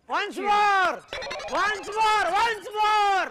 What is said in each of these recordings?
Once more! Once more! Once more!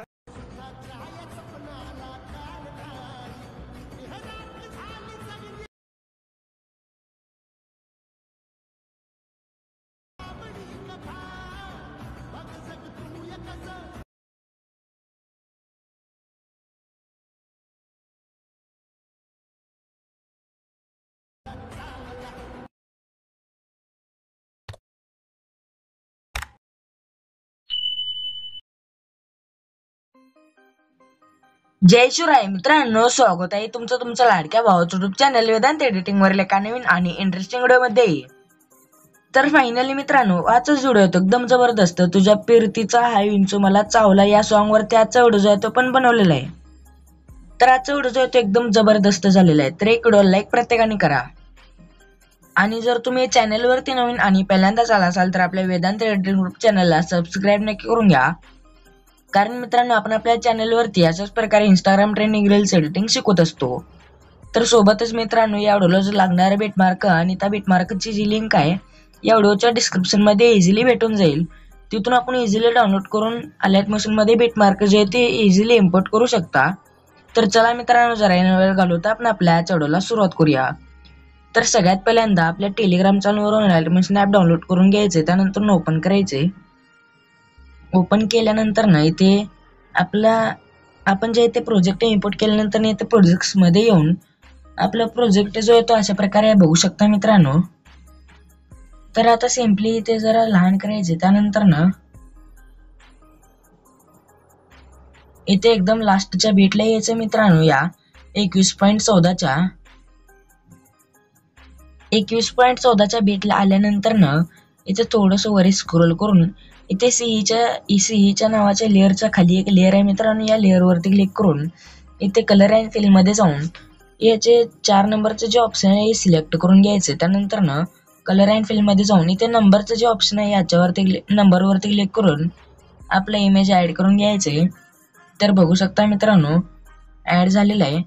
जय शिवराय मित्रांनो, स्वागत आहे तुमच्या लाडक्या भावाच्या युट्यूब चॅनल वेदांत एडिटिंग वरील एका नवीन आणि इंटरेस्टिंग व्हिडिओ मध्ये। तर फायनली मित्रांनो, आजचा व्हिडिओ एकदम जबरदस्त तुझ्या प्रीतीचा हाय विंचू मला चावला या सॉन्ग वरती आजचा व्हिडिओ जो आहे तो पण बनवलेला आहे। तर आजचा व्हिडिओ जो आहे तो एकदम जबरदस्त झालेला आहे। तर एक व्हिडिओ लाईक प्रत्येकाने करा आणि जर तुम्ही चॅनल वरती नवीन आणि पहिल्यांदाच आला असाल तर आपल्या वेदांत एडिटिंग ग्रुप चॅनलला सबस्क्राइब नक्की करून घ्या। कारण मित्रांनो, आपण आपल्या चॅनलवरती अशाच प्रकारे इंस्टाग्राम ट्रेंडिंग रील्स एडिटिंग शिकवत असतो। तर सोबतच मित्रांनो, या व्हिडिओला लागणारे बिटमार्क आणि त्या बिटमार्कची जी लिंक आहे या व्हिडिओच्या डिस्क्रिप्शन मध्ये इझिली भेटून जाईल। तिथून आपण इझिली डाउनलोड करून अलाइट मशीन मध्ये बिटमार्क जे ते इझिली इम्पोर्ट करू शकता। तर चला मित्रांनो, जरा वेळ घालवता आपण आपल्या व्हिडिओला सुरुवात करूया। तर सगळ्यात पहिल्यांदा आपल्या टेलिग्राम चॅनलवरून अलाइट मशीन ॲप डाउनलोड करून घ्यायचे, त्यानंतर ओपन करायचे। ओपन केल्यानंतर ना इथे आपण जे इथे प्रोजेक्ट इम्पोर्ट केल्यानंतर इथे प्रोजेक्ट्स मध्ये येऊन आपला प्रोजेक्ट जो आहे तो अशा प्रकारे बघू शकता मित्रांनो। तर आता सिम्पली इथे जरा लहान करायचे, त्यानंतर ना इथे एकदम लास्टच्या बीटला यायचं मित्रांनो। या 21.14च्या बीटला आल्यानंतर ना इथे थोडस वर स्क्रोल करून इथे सीईच्या नावाच्या लेअरच्या खाली एक लेअर आहे मित्रांनो। या लेअर वरती क्लिक करून इथे कलर अँड फिल मध्ये जाऊन याचे 4 नंबरचे जे ऑप्शन आहे हे सिलेक्ट करून घ्यायचे। त्यानंतर ना कलर अँड फिल मध्ये जाऊन इथे नंबरचं जे ऑप्शन आहे याच्यावरती नंबरवरती क्लिक करून आपला इमेज ऍड करून घ्यायचे। तर बघू शकता मित्रांनो, ऍड झालेला आहे।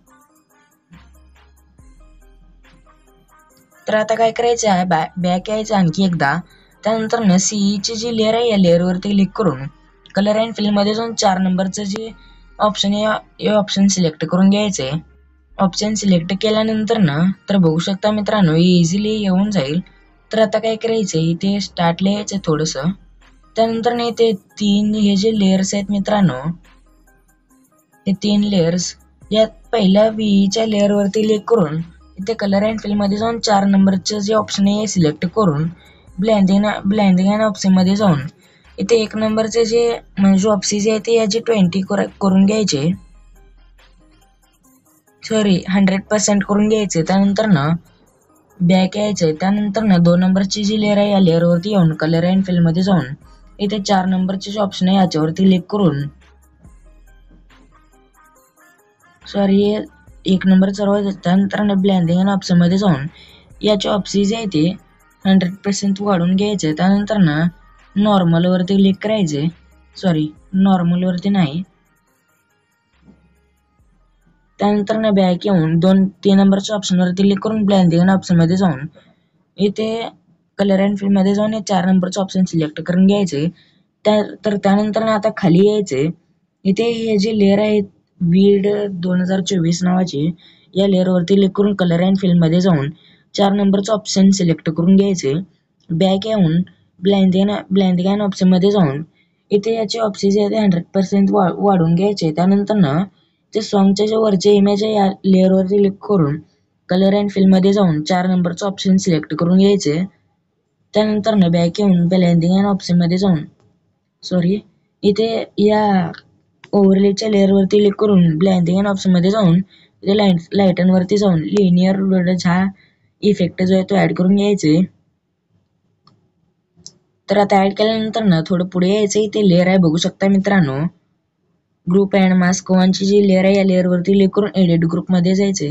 तर आता काय करायचं आहे, बॅक यायचं आणखी एकदा। त्यानंतर ना सीईची जी लेअर आहे या लेअर वरती क्लिक करून कलर अँड फिल मध्ये जाऊन 4 नंबरचं जे ऑप्शन आहे हे ऑप्शन सिलेक्ट करून घ्यायचे। ऑप्शन सिलेक्ट केल्यानंतर ना तर बघू शकता मित्रांनो, इझिली येऊन जाईल। तर आता काय करायचंय, इथे स्टार्टला यायचं थोडस। त्यानंतर ना इथे 3 हे जे लेयर्स आहेत मित्रांनो, हे 3 लेयर्स या पहिल्या व्हीच्या लेअर वरती क्लिक करून इथे कलर अँड फिल मध्ये जाऊन 4 नंबरचे जे ऑप्शन आहे हे सिलेक्ट करून ब्लेंडिंग अँड ऑप्शन मध्ये जाऊन इथे 1 नंबरचे जे म्हणजे ऑप्शन जे आहे ते याची 20 करून घ्यायचे, सॉरी 100% करून घ्यायचे। त्यानंतर ना बॅक यायचंय। त्यानंतर ना 2 नंबरची जी लेअर आहे या लेअर वरती येऊन कलर अँड फिल मध्ये जाऊन इथे 4 नंबरचे जे ऑप्शन आहे याच्यावरती क्लिक करून सॉरी 1 नंबर सर्व। त्यानंतर ना ब्लेंडिंग अँड ऑप्शन मध्ये जाऊन याचे ऑप्शन जे आहे ते 100% वाढून घ्यायचे। त्यानंतर ना नॉर्मल वरती क्लिक करायचे, सॉरी नॉर्मल वरती नाही। त्यानंतर ना बॅक येऊन 3 नंबरच्या ऑप्शन वरती क्लिक करून ब्लेंडिंग अँड ऑप्शन मध्ये जाऊन इथे कलर अँड फिल मध्ये जाऊन 4 नंबरचे ऑप्शन सिलेक्ट करून घ्यायचे। तर त्यानंतर ना आता खाली यायचे, इथे हे जे लेअर आहे वीड 2024 नावाची या लेअर वरती क्लिक करून कलर अँड फिल मध्ये जाऊन 4 नंबरचे ऑप्शन सिलेक्ट करून घ्यायचे। बॅक येऊन ब्लेंडिंग अँड ऑप्शन मध्ये जाऊन इथे याचे ऑप्शन जे आहे 100% वाढून घ्यायचे। त्यानंतर ना ते सॉन्गचे जे वरचे इमेज आहे या लेअर वरती क्लिक करून कलर अँड फिल मध्ये जाऊन 4 नंबरचे ऑप्शन सिलेक्ट करून घ्यायचे। त्यानंतर ना बॅक येऊन ब्लेंडिंग अँड ऑप्शन मध्ये जाऊन सॉरी इथे या ओव्हरलेच्या लेअर वरती क्लिक करून ब्लेंडिंग अँड ऑप्शन मध्ये जाऊन इथे लाईटन वरती जाऊन लिनियर ब्लडच हा इफेक्ट जो आहे तो ऍड करून घ्यायचे। तर आता ऍड केल्यानंतर ना थोडं पुढे यायचं, इथे लेअर आहे बघू शकता मित्रांनो, ग्रुप अँड मास्क वनची जी लेअर आहे या लेअर वरती क्लिक करून एडिट ग्रुप मध्ये जायचे।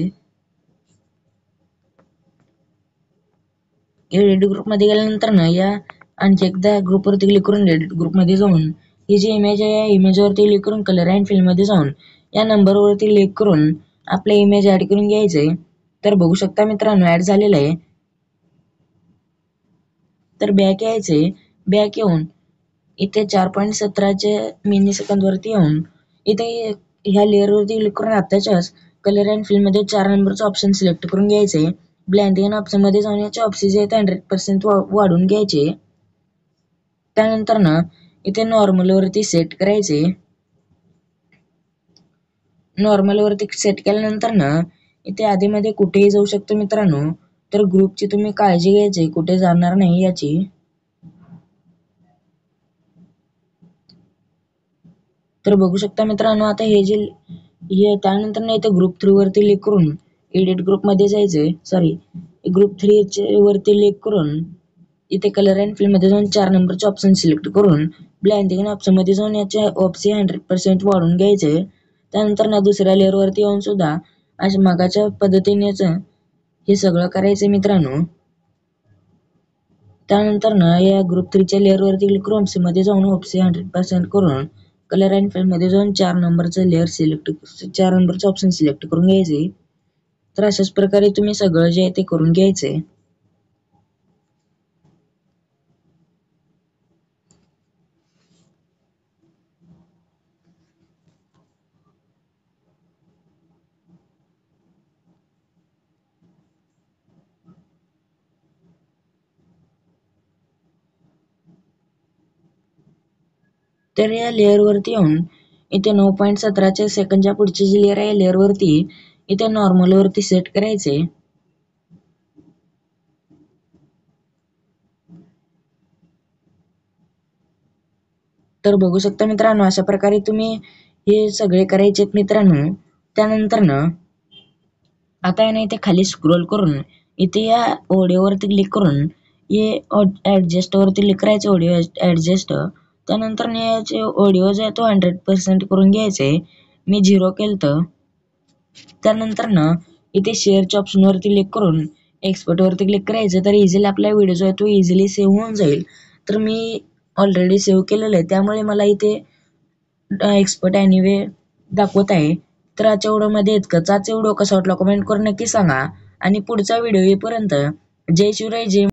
एडिट ग्रुप मध्ये गेल्यानंतर ना या आणखी एकदा ग्रुप वरती क्लिक करून एडिट ग्रुप मध्ये जाऊन ही जी इमेज आहे या इमेज वरती क्लिक करून कलर अँड फिल मध्ये जाऊन या नंबर वरती क्लिक करून आपले इमेज ऍड करून घ्यायचे। तर बघू शकता मित्रांनो, ऍड झालेलं आहे। तर बॅक यायचे, बॅक येऊन इथे 4.17 मिली सेकंद वरती येऊन इथे ह्या लेअरवरती क्लिक करून आताच्याच कलर अँड फिल मध्ये 4 नंबरचं ऑप्शन सिलेक्ट करून घ्यायचे. ब्लेंडिंग ऑप्शन मध्ये जाऊन याचे ऑप्शन जे आहेत 100% वाढून घ्यायचे. त्यानंतर ना इथे नॉर्मल वरती सेट करायचे. नॉर्मल वरती सेट केल्यानंतर ना इथे आधीमध्ये कुठेही जाऊ शकतो मित्रांनो. तर ग्रुपची तुम्ही काळजी घ्यायची, कुठे जाणार नाही याची. तर बघू शकता मित्रांनो आता हे त्यानंतर ना इथे ग्रुप 3 वरती क्लिक करून एडिट ग्रुप मध्ये जायचंय. सॉरी, ग्रुप 3 वरती क्लिक करून इथे कलर अँड फिल मध्ये जाऊन 4 नंबरचे ऑप्शन सिलेक्ट करून ब्लेंडिंग ऑप्शन मध्ये जाऊन याचे ऑप्शन 100% वाढून घ्यायचे. त्यानंतर ना दुसऱ्या लेअर वरती येऊन सुद्धा अशा मागाच्या पद्धतीनेच हे सगळं करायचं मित्रांनो. त्यानंतर ना या ग्रुप 3च्या लेअर वरती क्लिक करून ऑप्शन मध्ये जाऊन ऑप्शन 100% करून कलर अँड फिल मध्ये जाऊन 4 नंबरचं ऑप्शन सिलेक्ट करून घ्यायचे. तर अशाच प्रकारे तुम्ही सगळं जे आहे ते करून घ्यायचे. तर या लेअर वरती येऊन इथे 9.17 सेकंदच्या पुढची जी लेअर आहे लेअर वरती इथे नॉर्मल वरती सेट करायचे. तर बघू शकता मित्रांनो अशा प्रकारे तुम्ही हे सगळे करायचे मित्रांनो. त्यानंतर ना आता आहे ना इथे खाली स्क्रोल करून इथे या ऑडिओ वरती क्लिक करून हे ऍडजस्ट वरती क्लिक करायचे, ऑडिओ ऍडजस्ट. त्यानंतर याचे ऑडिओ जो आहे तो 100% करून घ्यायचे. मी 0 केलं. त्यानंतर ना इथे शेअरच्या ऑप्शन वरती क्लिक करून एक्सपोर्ट वरती क्लिक करायचं. तर इझिली आपला व्हिडिओ जो आहे तो इझिली सेव्ह होऊन जाईल. तर मी ऑलरेडी सेव्ह केलेलं आहे त्यामुळे मला इथे एक्सपोर्ट एनिवे दाखवत आहे. तर आजच्या व्हिडिओमध्ये इतकंच. आजचा व्हिडिओ कसा वाटला कमेंट करून नक्की सांगा आणि पुढचा व्हिडिओ येईपर्यंत जय शिवराय, जय